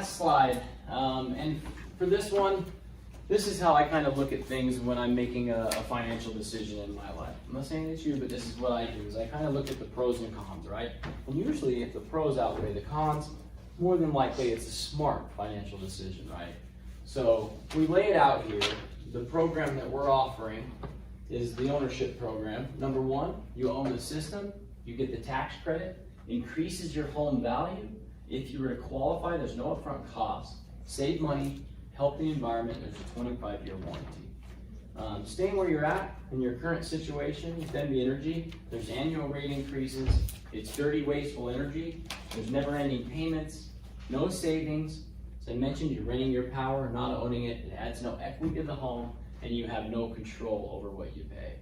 last slide, and for this one, this is how I kind of look at things when I'm making a financial decision in my life. I'm not saying it's you, but this is what I do, is I kind of look at the pros and cons, right? And usually if the pros outweigh the cons, more than likely it's a smart financial decision, right? So we lay it out here. The program that we're offering is the ownership program. Number one, you own the system, you get the tax credit, increases your home value. If you were to qualify, there's no upfront cost. Save money, help the environment, there's a 25-year warranty. Staying where you're at in your current situation, Denby Energy, there's annual rate increases, it's dirty, wasteful energy, there's never-ending payments, no savings. As I mentioned, you're renting your power, not owning it, it adds no equity to the home, and you have no control over what you pay.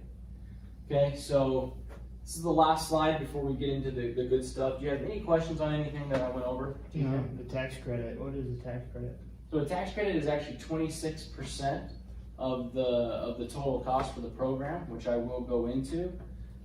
Okay, so this is the last slide before we get into the good stuff. Do you have any questions on anything that I went over? No, the tax credit. What is the tax credit? So the tax credit is actually 26% of the total cost for the program, which I will go into.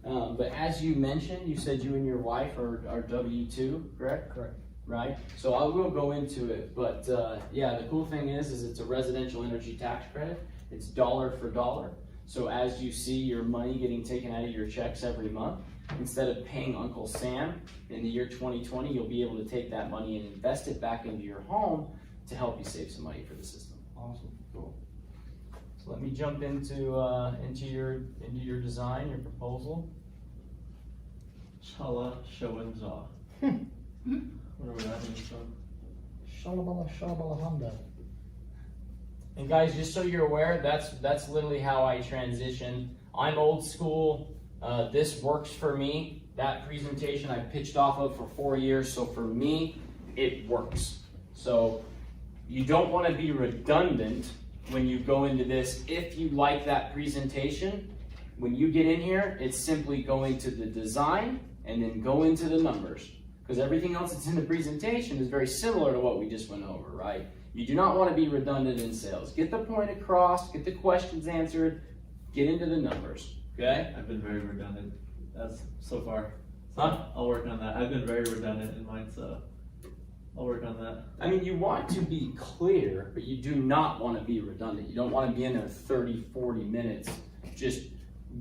But as you mentioned, you said you and your wife are W-2, correct? Correct. Right? So I will go into it, but yeah, the cool thing is it's a residential energy tax credit. It's dollar for dollar. So as you see your money getting taken out of your checks every month, instead of paying Uncle Sam in the year 2020, you'll be able to take that money and invest it back into your home to help you save some money for the system. Awesome. Cool. So let me jump into your design, your proposal. Shala show and jaw. Where are we having this from? Shalabala shalabala Honda. And guys, just so you're aware, that's literally how I transition. I'm old school. This works for me. That presentation I pitched off of for 4 years, so for me, it works. So you don't want to be redundant when you go into this. If you like that presentation, when you get in here, it's simply go into the design and then go into the numbers. Because everything else that's in the presentation is very similar to what we just went over, right? You do not want to be redundant in sales. Get the point across, get the questions answered, get into the numbers, okay? I've been very redundant as so far. So Huh? I'll work on that. I've been very redundant in mine, so I'll work on that. I mean, you want to be clear, but you do not want to be redundant. You don't want to be in there 30, 40 minutes just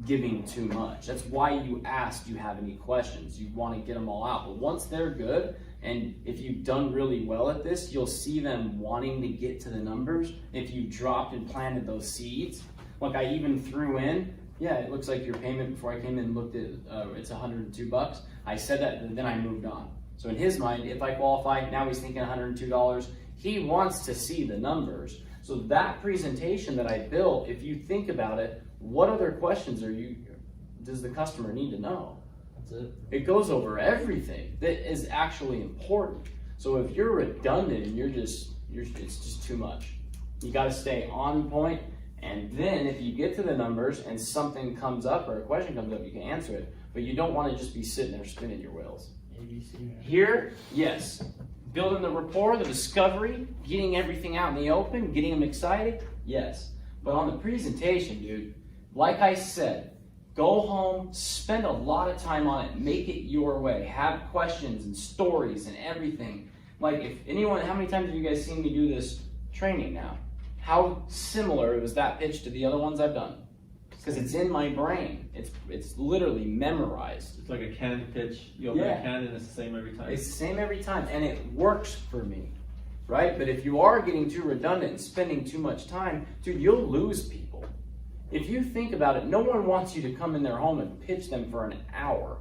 giving too much. That's why you asked, do you have any questions? You want to get them all out. But once they're good, and if you've done really well at this, you'll see them wanting to get to the numbers. If you dropped and planted those seeds, like I even threw in, yeah, it looks like your payment before I came in and looked at, it's $102. I said that, and then I moved on. So in his mind, if I qualify, now he's thinking $102. He wants to see the numbers. So that presentation that I built, if you think about it, what other questions does the customer need to know? That's it. It goes over everything that is actually important. So if you're redundant and it's just too much. You got to stay on point, and then if you get to the numbers and something comes up or a question comes up, you can answer it. But you don't want to just be sitting there spinning your wheels. ABC. Here, yes, building the rapport, the discovery, getting everything out in the open, getting them excited, yes. But on the presentation, dude, like I said, go home, spend a lot of time on it, make it your way, have questions and stories and everything. Like if anyone, how many times have you guys seen me do this training now? How similar was that pitch to the other ones I've done? Because it's in my brain. It's literally memorized. It's like a cannon pitch. You open a cannon, it's the same every time. It's the same every time, and it works for me, right? But if you are getting too redundant and spending too much time, dude, you'll lose people. If you think about it, no one wants you to come in their home and pitch them for an hour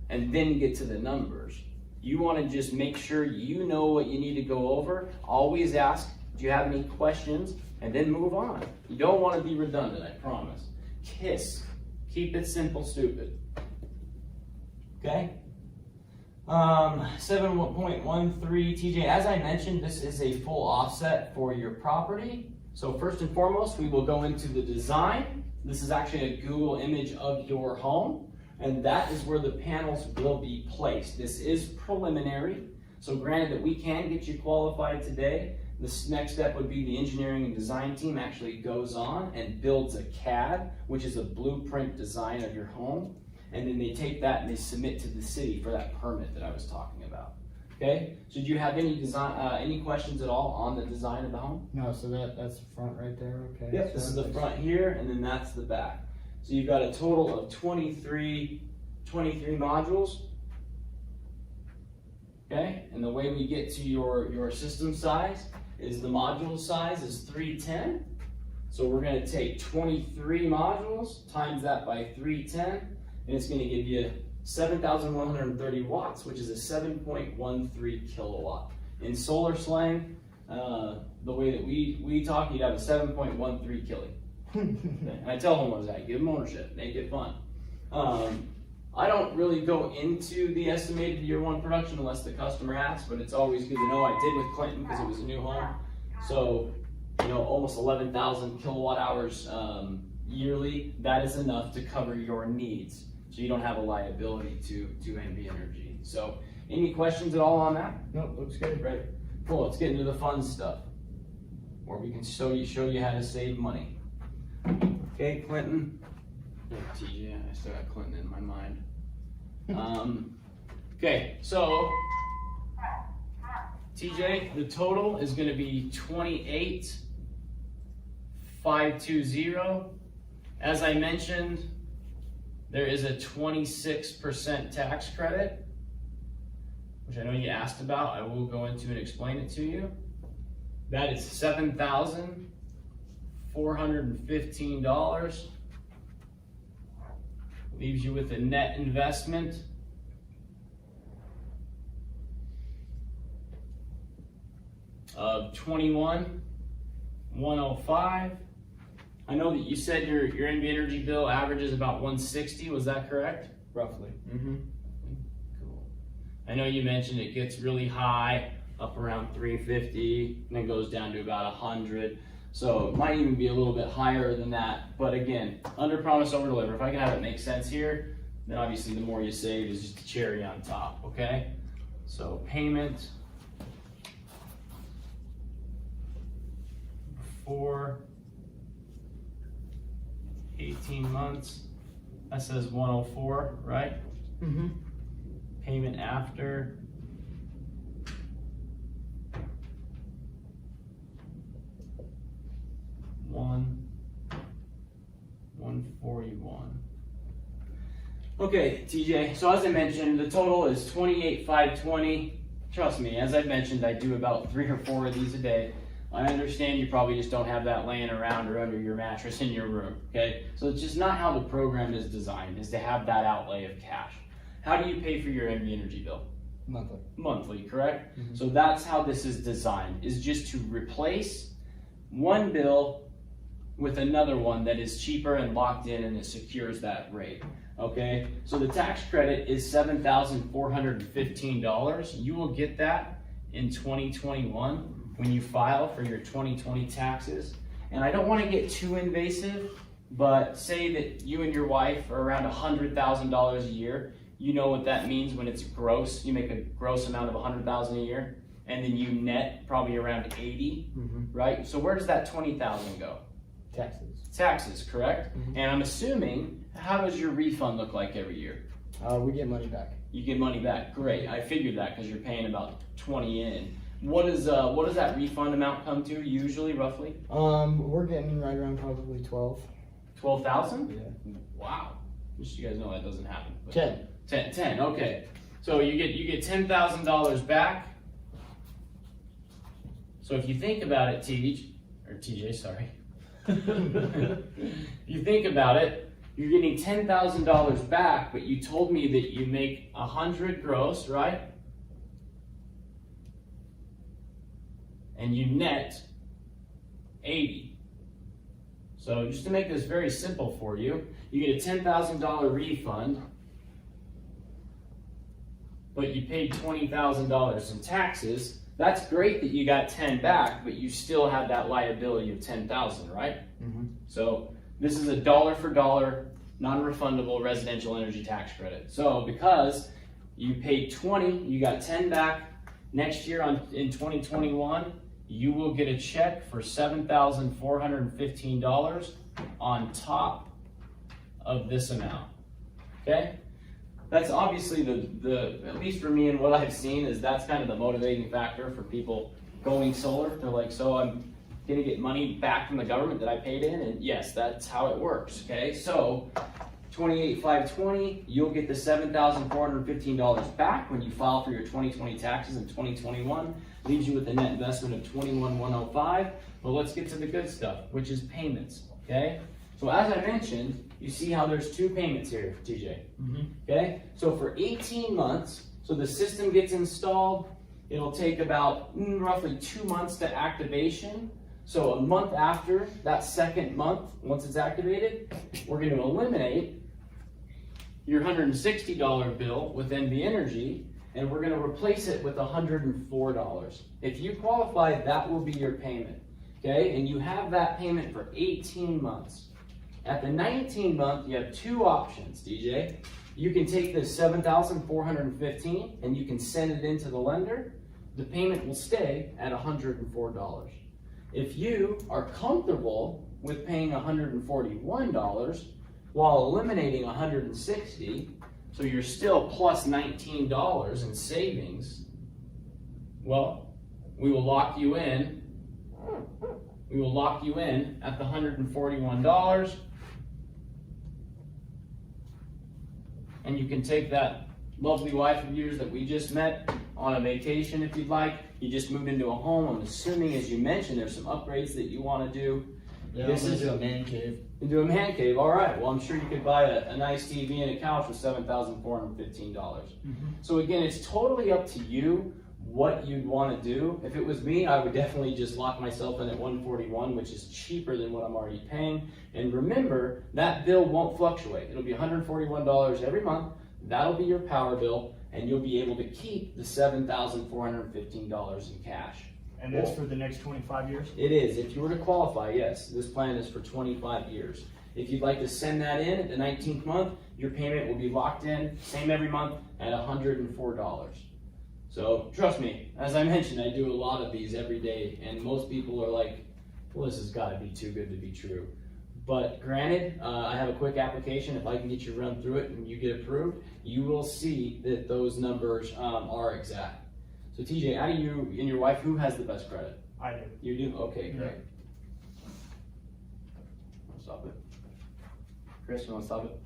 and then get to the numbers. You want to just make sure you know what you need to go over. Always ask, do you have any questions? And then move on. You don't want to be redundant, I promise. KISS. Keep it simple, stupid. Okay? 7.13 TJ. As I mentioned, this is a full offset for your property. So first and foremost, we will go into the design. This is actually a Google image of your home, and that is where the panels will be placed. This is preliminary. So granted that we can get you qualified today, this next step would be the engineering and design team actually goes on and builds a CAD, which is a blueprint design of your home. And then they take that and they submit to the city for that permit that I was talking about. Okay, so do you have any any questions at all on the design of the home? No, so that's the front right there, okay. Yep, so this is the that's- front here, and then that's the back. So you've got a total of 23 modules. Okay, and the way we get to your system size is the module size is 310. So we're going to take 23 modules, times that by 310, and it's going to give you 7,130 watts, which is a 7.13 kilowatt. In solar slang, the way that we talk, you'd have a 7.13 killie. And I tell homeowners that, give them ownership, make it fun. I don't really go into the estimated year one production unless the customer asks, but it's always good to know. I did with Clinton because it was a new home. So, you know, almost 11,000 kilowatt hours yearly. That is enough to cover your needs. So you don't have a liability to NV Energy. So any questions at all on that? Nope, looks good. Right. Cool, let's get into the fun stuff where we can show you how to save money. Okay, Clinton. Yeah, TJ, I still got Clinton in my mind. Okay, so TJ, the total is going to be 28,520. As I mentioned, there is a 26% tax credit, which I know you asked about. I will go into and explain it to you. That is $7,415. Leaves you with a net investment of $21,105. I know that you said your NV Energy bill averages about 160. Was that correct? Roughly. Mm-hmm. Cool. I know you mentioned it gets really high, up around 350, and then goes down to about 100. So it might even be a little bit higher than that. But again, under promise, over deliver. If I can have it make sense here, then obviously the more you save is just the cherry on top, okay? So payment for 18 months, that says 104, right? Mm-hmm. Payment after $141. Okay, TJ, so as I mentioned, the total is 28,520. Trust me, as I mentioned, I do about 3 or 4 of these a day. I understand you probably just don't have that laying around or under your mattress in your room, okay? So it's just not how the program is designed, is to have that outlay of cash. How do you pay for your NV Energy bill? Monthly. Monthly, correct? Mhm. So that's how this is designed, is just to replace one bill with another one that is cheaper and locked in and it secures that rate, okay? So the tax credit is $7,415. You will get that in 2021 when you file for your 2020 taxes. And I don't want to get too invasive, but say that you and your wife are around $100,000 a year. You know what that means when it's gross. You make a gross amount of $100,000 a year, and then you net probably around 80, right? So where does that 20,000 go? Taxes. Taxes, correct? Mhm. And I'm assuming, how does your refund look like every year? We get money back. You get money back. Great. I figured that because you're paying about 20 in. What does that refund amount come to usually, roughly? We're getting right around probably 12. 12,000? Yeah. Wow. Just so you guys know that doesn't happen. But 10. 10. Okay. So you get $10,000 back. So if you think about it, TJ, sorry. If you think about it, you're getting $10,000 back, but you told me that you make 100 gross, right? And you net 80. So just to make this very simple for you, you get a $10,000 refund, but you paid $20,000 in taxes. That's great that you got 10 back, but you still have that liability of 10,000, right? Mm-hmm. So this is a dollar for dollar, non-refundable residential energy tax credit. So because you paid 20, you got 10 back. Next year in 2021, you will get a check for $7,415 on top of this amount. Okay? that's obviously the at least for me and what I've seen is that's kind of the motivating factor for people going solar. They're like, so I'm gonna get money back from the government that I paid in, and yes, that's how it works. Okay, so 28,520, you'll get the $7,415 back when you file for your 2020 taxes in 2021. Leaves you with a net investment of 21,105. But let's get to the good stuff, which is payments. Okay, so as I mentioned, you see how there's two payments here, TJ. Okay, so for 18 months, so the system gets installed. It'll take about roughly 2 months to activation. So a month after that second month, once it's activated, we're going to eliminate your $160 bill with NV Energy, and we're going to replace it with $104. If you qualify, that will be your payment. Okay, and you have that payment for 18 months. At the 19th month, you have two options, DJ. You can take the $7,415 and you can send it into the lender. The payment will stay at $104. If you are comfortable with paying $141 while eliminating $160, so you're still plus $19 in savings, well, we will lock you in. We will lock you in at the $141, and you can take that lovely wife of yours that we just met on a vacation if you'd like. You just moved into a home. I'm assuming, as you mentioned, there's some upgrades that you want to do. Yeah, This I'm is gonna do a man cave. into a man cave. All right. Well, I'm sure you could buy a nice TV and a couch for $7,415. So again, it's totally up to you what you'd want to do. If it was me, I would definitely just lock myself in at $141, which is cheaper than what I'm already paying. And remember, that bill won't fluctuate. It'll be $141 every month. That'll be your power bill, and you'll be able to keep the $7,415 in cash. And that's for the next 25 years? It is. If you were to qualify, yes, this plan is for 25 years. If you'd like to send that in at the 19th month, your payment will be locked in, same every month, at $104. So trust me, as I mentioned, I do a lot of these every day, and most people are like, well, this has got to be too good to be true. But granted, I have a quick application. If I can get you run through it and you get approved, you will see that those numbers are exact. So TJ, out of you and your wife, who has the best credit? I do. You do? Okay, great. Stop it. Chris, you want to stop it?